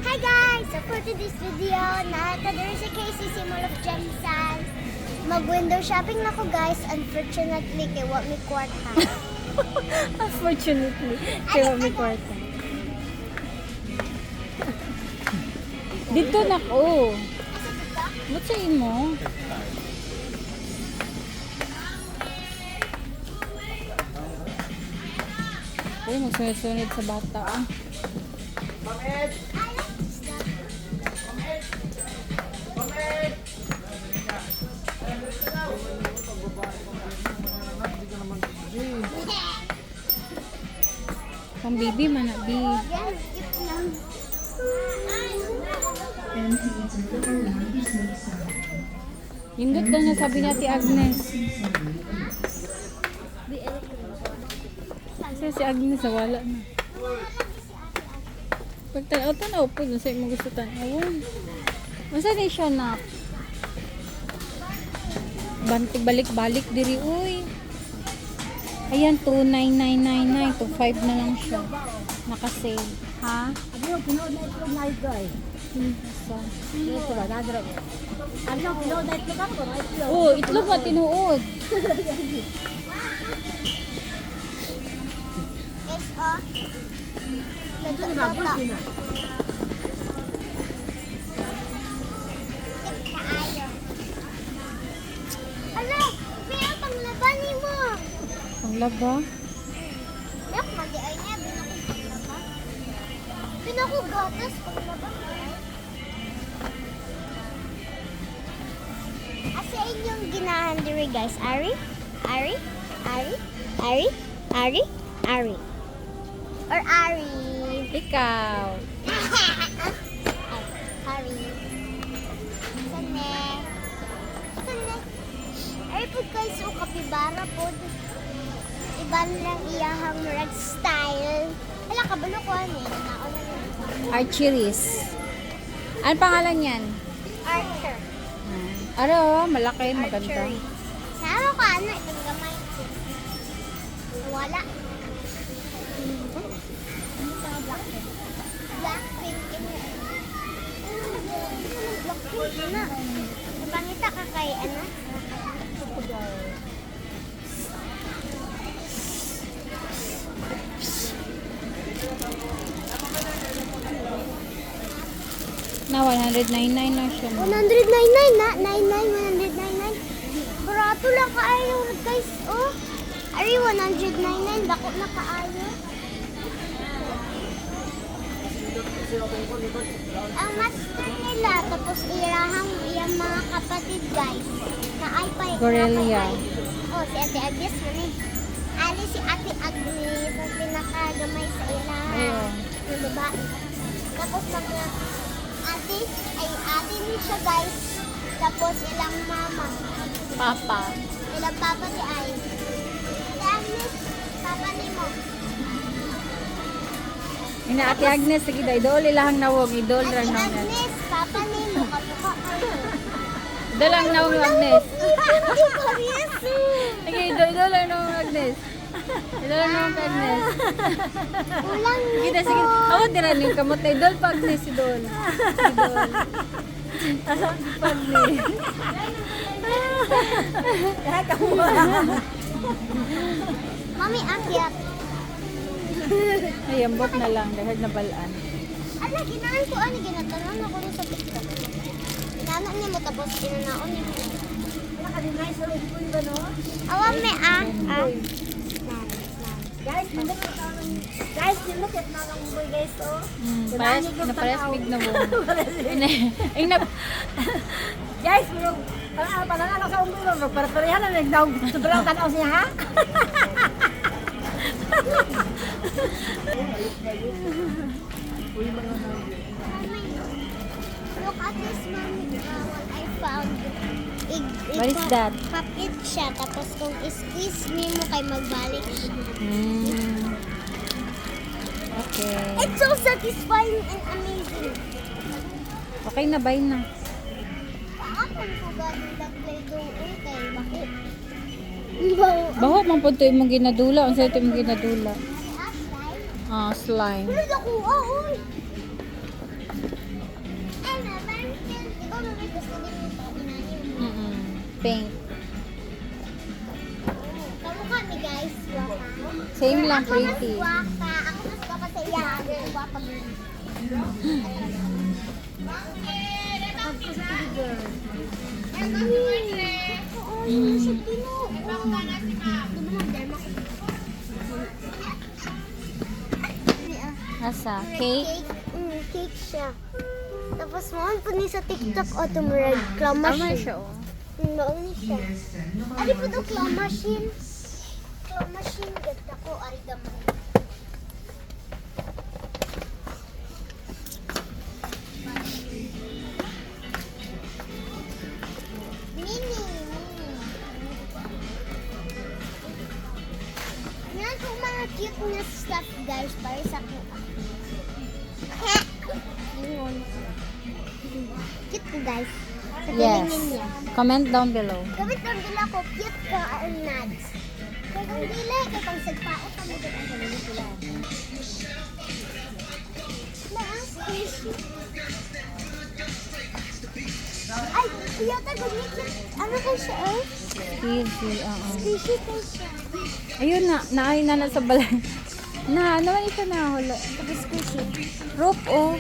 Hi guys! So for today's video, nakakadari si KCC Mall of Gemsan. Mag-window shopping na ko guys. Unfortunately, kay wa mi kwarta. Unfortunately, kaya may kwarta. Dito na ko. Ba't sa'yo mo? Ay, magsunod-sunod sa bata. Ah. Pang baby man na, bi. Hindot daw na sabi natin Agnes. Kasi si Agnes wala na. Pag tanaw po, dun sa'yo mo gusto tanawon. Masa din siya na? Balik-balik diri, uy. Ayan, 29999 to 5 na lang siya. Naka-sale. Ha? Ano yung pinood na itlog na ito eh? So, Ito ba? Nadra mo. Ano yung pinood na itlog ako? Itlog. oh, itlog ba tinuod? Yes, oh. Ito na ba? Boss yun na. Kaayo. Ala, may ang panglaban ni mo. Panglaba? Yak, madi ay niya, binakong panglaban. Binakong gatas, panglaban. Asa inyong ginahan diri guys? Ari? Ari? Ari? Ari? Ari? Ari? Or Ari? Ikaw. Ari. Sane. Sane. Ari po guys, o kapibara po. Iba lang iyahang red style. Hala, kabalo ko ano eh. Nauna na. Archeries. Ano pangalan yan? Archer. Aro, malaki, maganda. Archery. Sama ko ano, itong gamay ko. Wala. Blackpink. Blackpink na. Napangita ka kay ano? Na 199 na siya. 199 na. 99, 199. Barato lang kaayo guys. Oh. Ari 199. Dako na kaayo. Ang master nila. Tapos irahang iyang mga kapatid guys. Kaay pa. Gorelia. Oh, si Ate Agnes man eh. Ali si Ate Agnes. Ang pinakagamay sa ilahan. Ayun. Yung babae. Tapos mga ate, ay ate niya siya guys. Tapos ilang mama. Papa. Ilang papa ni ay. Ate Agnes, papa ni mo. Ina Ate Agnes, sige daw, idol ilahang nawog, idol Ate ra nawog. Agnes, papa ni mo. Kamukha kayo. Idol lang nawog Agnes. Hindi ko yes. Sige, idol lang nawog Agnes. Idol lang nawog Agnes. Ulang Sige nito. na, sige. Ako dira ni kamot idol pa Agnes, idol. Idol. Pagni. Mami, akyat. Ay, ambot na lang, dahil nabalaan. Ala, ginaan ko ani ginatanan ako rin sa TikTok. Ginaanan niya mo tapos ginanaon niya. Wala ka din nice ulit po yun no? Awan me ah. Guys, nindot na tawag. Guys, nindot na tawag mo guys oh. Napares mig na mo. Ay, na... Guys, murong pananalo sa umbro mo. Para-parehan na nagdaw. Sobrang tanaw siya ha? Look at this mommy. What I found. What is that? Papit siya. Tapos kung squeeze mo kay magbalik siya. Okay. It's so satisfying and amazing. Okay na, bye na. Paakon ko galing nag-play doon kay bakit? Baho man po ito yung ginadula. Ang sa'yo ito yung ginadula. Slime? Ah, slime. Pero nakuha, oy! pink. Kamukha ni guys, waka. Same lang, Ako pretty. mas waka. Ako mas waka sa iya. Ako waka din. Oo, yun siya Ginoo. Asa? Cake? Cake siya. Tapos mo po ni sa TikTok o tumurag claw Tama machine. siya, oh. Noon ni siya. Ari po to claw machine. Claw machine ganda ko ari gamay. Mini. Yan po mga cute na stuff guys para sa kuha. Yun. Cute ko guys. Sa Yes. tingin niya. Comment down below. Gamit lang nila ko cute ka ang nuts. Kaya kung dili, kaya pang sagpao kami doon ang kanila sila. Ay, kiyota gumit na. Ano ka siya eh? Easy, oo. Squishy ka siya. Ayun na, naay na sa balay. Na, naman isa na hula. Tapos squishy. Rope, oh.